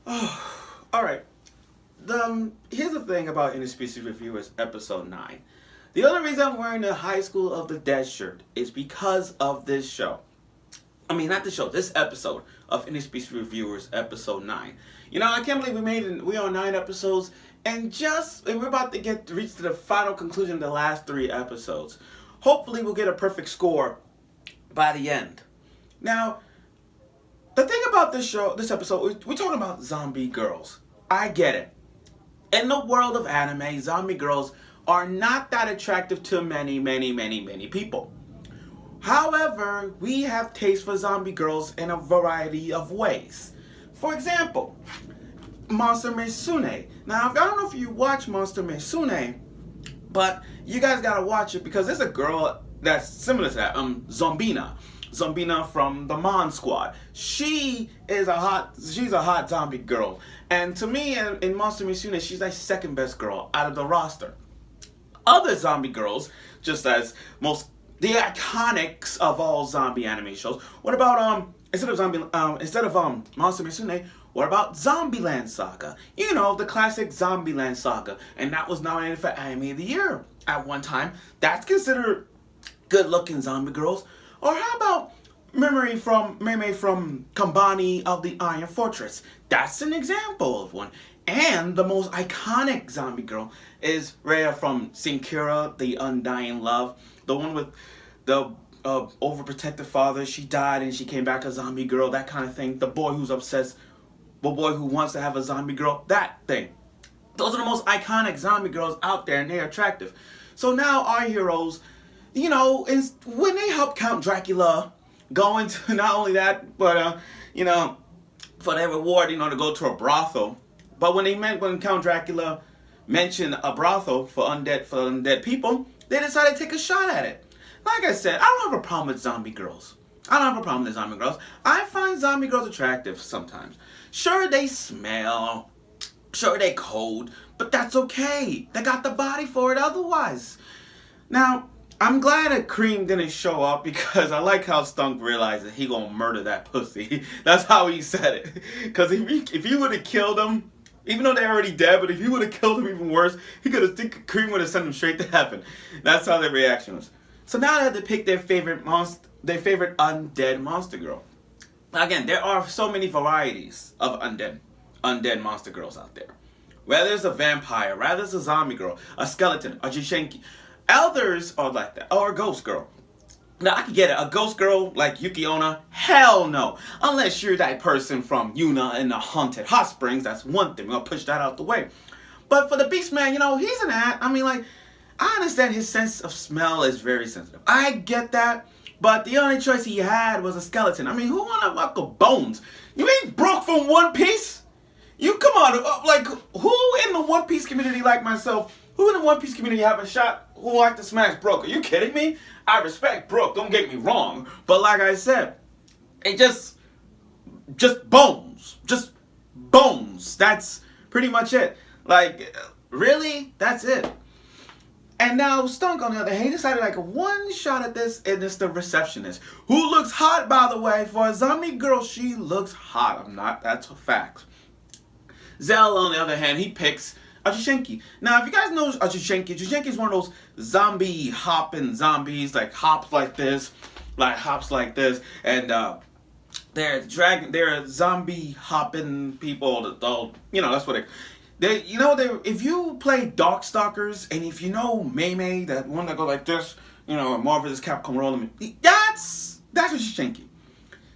Oh, all right. Here's the thing about Interspecies Reviewers episode 9. The only reason I'm wearing the High School of the Dead shirt is because of this show. I mean, not the show, this episode of Interspecies Reviewers episode 9. I can't believe we're on 9 episodes, and we're about to reach to the final conclusion of the last 3 episodes. Hopefully we'll get a perfect score by the end. Now, the thing about this episode, we're talking about zombie girls. I get it. In the world of anime, zombie girls are not that attractive to many people. However, we have taste for zombie girls in a variety of ways. For example, Monster Musume. Now, I don't know if you watch Monster Musume, but you guys gotta watch it because there's a girl that's similar to that, Zombina. Zombina from the Mon Squad. She's a hot zombie girl. And to me, in Monster Musume, she's like second best girl out of the roster. Other zombie girls, just as the iconics of all zombie anime shows. What about instead of Monster Musume, what about Zombieland Saga? You know, the classic Zombieland Saga, and that was nominated for Anime of the Year at one time. That's considered good-looking zombie girls. Or how about Meme from Kambani of the Iron Fortress? That's an example of one. And the most iconic zombie girl is Rhea from Sinkira, The Undying Love. The one with the overprotective father. She died and she came back a zombie girl, that kind of thing. The boy who's obsessed, the boy who wants to have a zombie girl, that thing. Those are the most iconic zombie girls out there, and they're attractive. So now our heroes, when they help Count Dracula go into not only that, but for their reward, to go to a brothel. But when Count Dracula mentioned a brothel for undead people, they decided to take a shot at it. Like I said, I don't have a problem with zombie girls. I find zombie girls attractive sometimes. Sure, they smell. Sure, they cold. But that's okay. They got the body for it otherwise. Now, I'm glad that Crim didn't show up because I like how Stunk realized that he gonna murder that pussy. That's how he said it. Because if he would have killed him, even though they're already dead, but if he would have killed him even worse, Crim would have sent him straight to heaven. That's how their reaction was. So now they have to pick their favorite undead monster girl. Again, there are so many varieties of undead monster girls out there. Whether it's a vampire, whether it's a zombie girl, a skeleton, a jishenki. Others are like that. Or a ghost girl. Now, I can get it. A ghost girl like Yuki Onna? Hell no. Unless you're that person from Yuna in the Haunted Hot Springs. That's one thing. We're going to push that out the way. But for the Beast Man, he's an ass. I understand his sense of smell is very sensitive. I get that. But the only choice he had was a skeleton. Who wanna fuck with bones? You ain't broke from One Piece? You come on, who in the One Piece community like myself, who in the One Piece community have a shot who like to smash Brook? Are you kidding me? I respect Brook, don't get me wrong. But like I said, it just bones. Just bones. That's pretty much it. Really? That's it. And now Stunk, on the other hand, he decided one shot at this, and it's the receptionist. Who looks hot, by the way. For a zombie girl, she looks hot. That's a fact. Zell, on the other hand, he picks a Jishenki. Now, if you guys know a Jishenki is one of those zombie hopping zombies, hops like this, and they're zombie hopping people. That's what if you play Darkstalkers, and if you know Mei, that one that goes like this, Marvel vs. Capcom rolling, that's a Jishenki.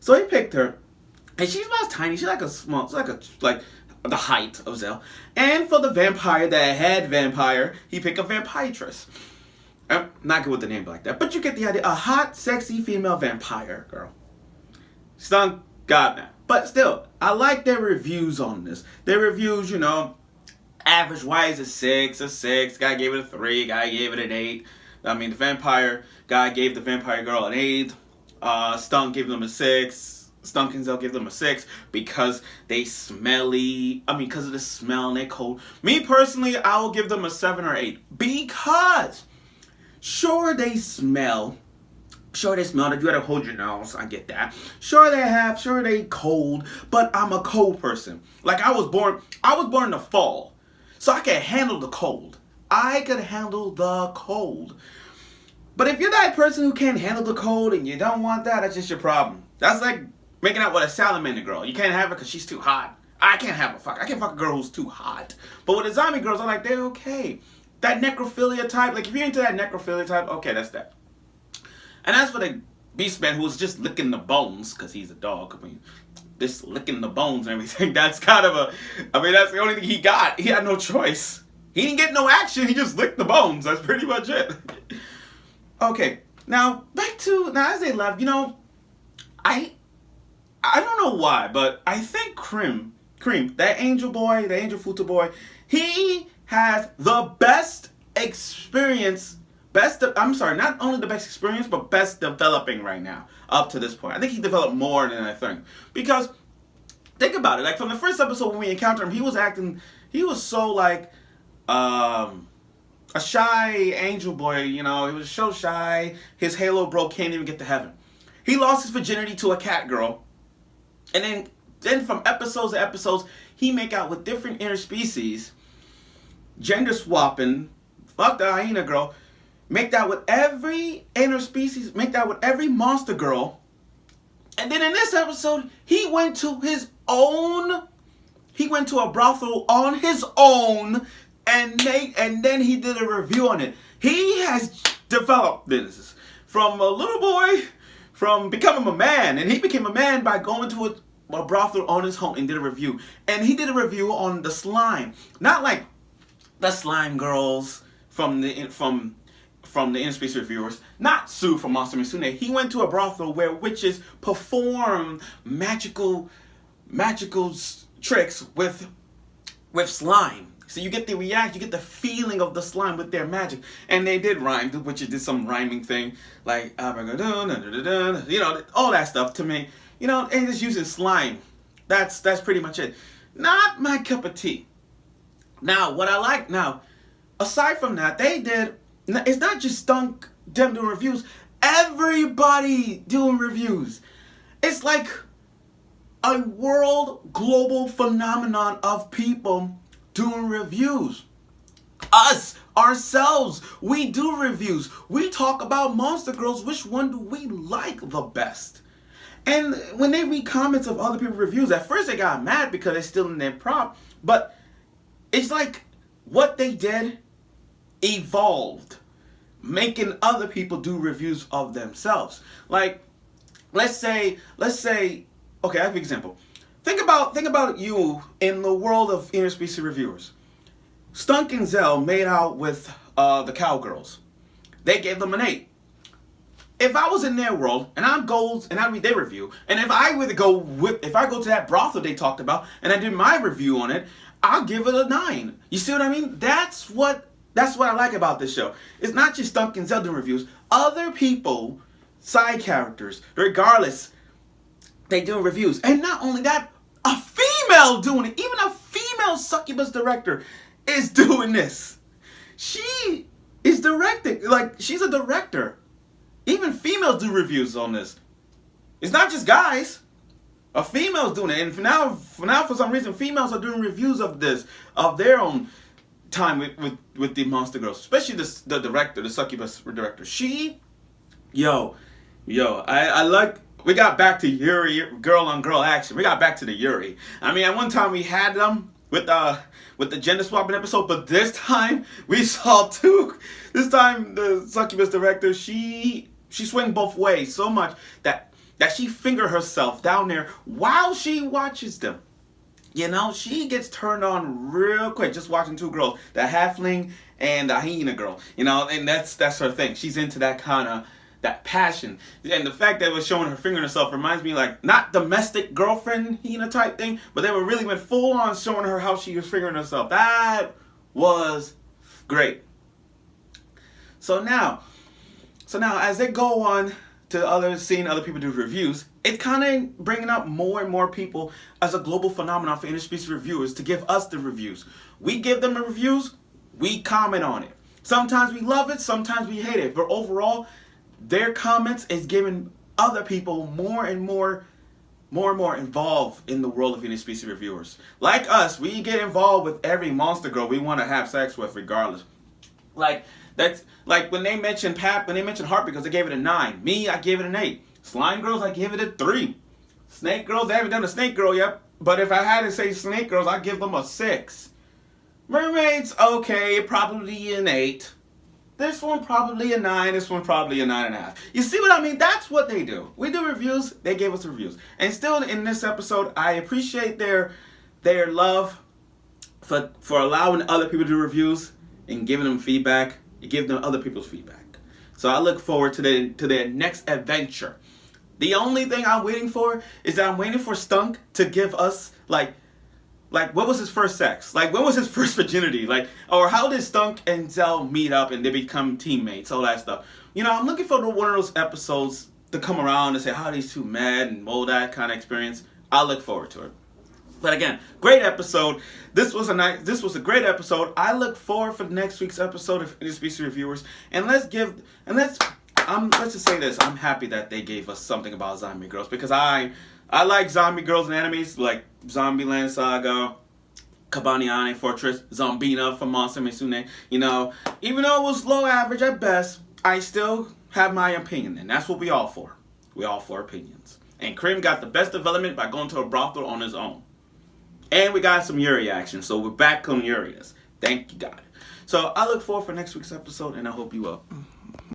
So he picked her, and she's not tiny. She's like the height of Zell. And for the vampire, the head vampire, he picked a vampiretress. I'm not good with the name like that, but you get the idea. A hot, sexy female vampire girl. Stunk got that. But still, I like their reviews on this. Their reviews, average wise is a 6. Guy gave it a 3. Guy gave it an 8. The vampire guy gave the vampire girl an 8. Stunk gave them a 6. Stunk and Zell gave them a 6 because they smelly. Because of the smell and they cold. Me personally, I will give them a 7 or 8 because sure they smell, Sure, they smell it. You gotta hold your nose. I get that. Sure, they cold, but I'm a cold person. Like I was born in the fall, so I can handle the cold. I could handle the cold. But if you're that person who can't handle the cold and you don't want that, that's just your problem. That's like making out with a salamander girl. You can't have her because she's too hot. I can't fuck a girl who's too hot. But with the zombie girls, I'm like, they're okay. That necrophilia type, like if you're into that necrophilia type, okay, that's that. And as for the beastman who was just licking the bones, because he's a dog, I mean, just licking the bones and everything, that's kind of that's the only thing he got. He had no choice. He didn't get no action, he just licked the bones. That's pretty much it. Okay, now as they left, I don't know why, but I think Crim, that angel futa boy, he has the best experience, not only the best experience, but best developing right now, up to this point. I think he developed more than I think. Because, think about it, like from the first episode when we encountered him, he was so like, a shy angel boy, he was so shy, his halo bro can't even get to heaven. He lost his virginity to a cat girl, and then from episodes to episodes, he make out with different interspecies, gender swapping, fuck the hyena girl, make that with every interspecies, make that with every monster girl, and then in this episode, he went to a brothel on his own, and then he did a review on it. He has developed this from a little boy, from becoming a man, and he became a man by going to a brothel on his own and did a review. And he did a review on the slime, not like the slime girls from the interspecies reviewers, not Sue from Monster Musume. He went to a brothel where witches perform magical tricks with slime. So you get the feeling of the slime with their magic. And they did rhyme, the witches did some rhyming thing, like, all that stuff to me. And just using slime. That's pretty much it. Not my cup of tea. Now, what I like aside from that, it's not just them doing reviews, everybody doing reviews. It's like a global phenomenon of people doing reviews. Ourselves, we do reviews. We talk about Monster Girls. Which one do we like the best? And when they read comments of other people's reviews, at first they got mad because they're still in their prop. But it's like what they did evolved, making other people do reviews of themselves. Like, let's say, okay, I have an example. Think about you in the world of interspecies reviewers. Stunk and Zell made out with the cowgirls. They gave them an 8. If I was in their world and I'm Golds and I read their review, and if I go to that brothel they talked about and I did my review on it, I'll give it a 9. You see what I mean? That's what I like about this show. It's not just Stunk and Zell doing reviews. Other people, side characters, regardless, they do reviews. And not only that, a female doing it. Even a female succubus director is doing this. She is directing. Like, she's a director. Even females do reviews on this. It's not just guys. A female's doing it. And for now, for some reason, females are doing reviews of this, of their own time with the Monster Girls. Especially the director, the succubus director. I like... We got back to Yuri, girl on girl action. We got back to the Yuri. I mean, at one time we had them with the gender swapping episode, but this time we saw 2. This time the succubus director, she swing both ways so much that she finger herself down there while she watches them. She gets turned on real quick just watching 2 girls, the halfling and the hyena girl. And that's her thing. She's into that kind of that passion. And the fact that it was showing her fingering herself reminds me, like, not domestic girlfriend hyena type thing, but they were really went full on showing her how she was fingering herself. That was great. So now as they go on to seeing other people do reviews, it's kind of bringing up more and more people as a global phenomenon for interspecies reviewers to give us the reviews. We give them the reviews, we comment on it. Sometimes we love it, sometimes we hate it, but overall, their comments is giving other people more and more involved in the world of interspecies reviewers. Like us, we get involved with every monster girl we want to have sex with, regardless. Like that's like when they mentioned Heart because they gave it a 9. Me, I gave it an 8. Slime girls, I give it a 3. Snake girls, I haven't done a snake girl yet, but if I had to say snake girls, I give them a 6. Mermaids, okay, probably an 8. This one probably a 9. This one probably a 9.5. You see what I mean? That's what they do. We do reviews. They gave us reviews. And still in this episode, I appreciate their love for allowing other people to do reviews and giving them feedback. And give them other people's feedback. So I look forward to their next adventure. The only thing I'm waiting for is that I'm waiting for Stunk to give us like what was his first sex? Like when was his first virginity? Like, or how did Stunk and Zell meet up and they become teammates? All that stuff. You know, I'm looking for one of those episodes to come around and say how these two met and all that kind of experience. I look forward to it. But again, great episode. This was a great episode. I look forward for next week's episode of Interspecies Reviewers. And let's just say this. I'm happy that they gave us something about zombie girls because I like zombie girls in animes like Zombieland Saga, Kabaniane Fortress, Zombina from Monster Musume. You know, even though it was low average at best, I still have my opinion, and that's what we all for. We all for opinions. And Crim got the best development by going to a brothel on his own. And we got some Yuri action, so we're back on Yuri. Thank you, God. So I look forward for next week's episode, and I hope you will.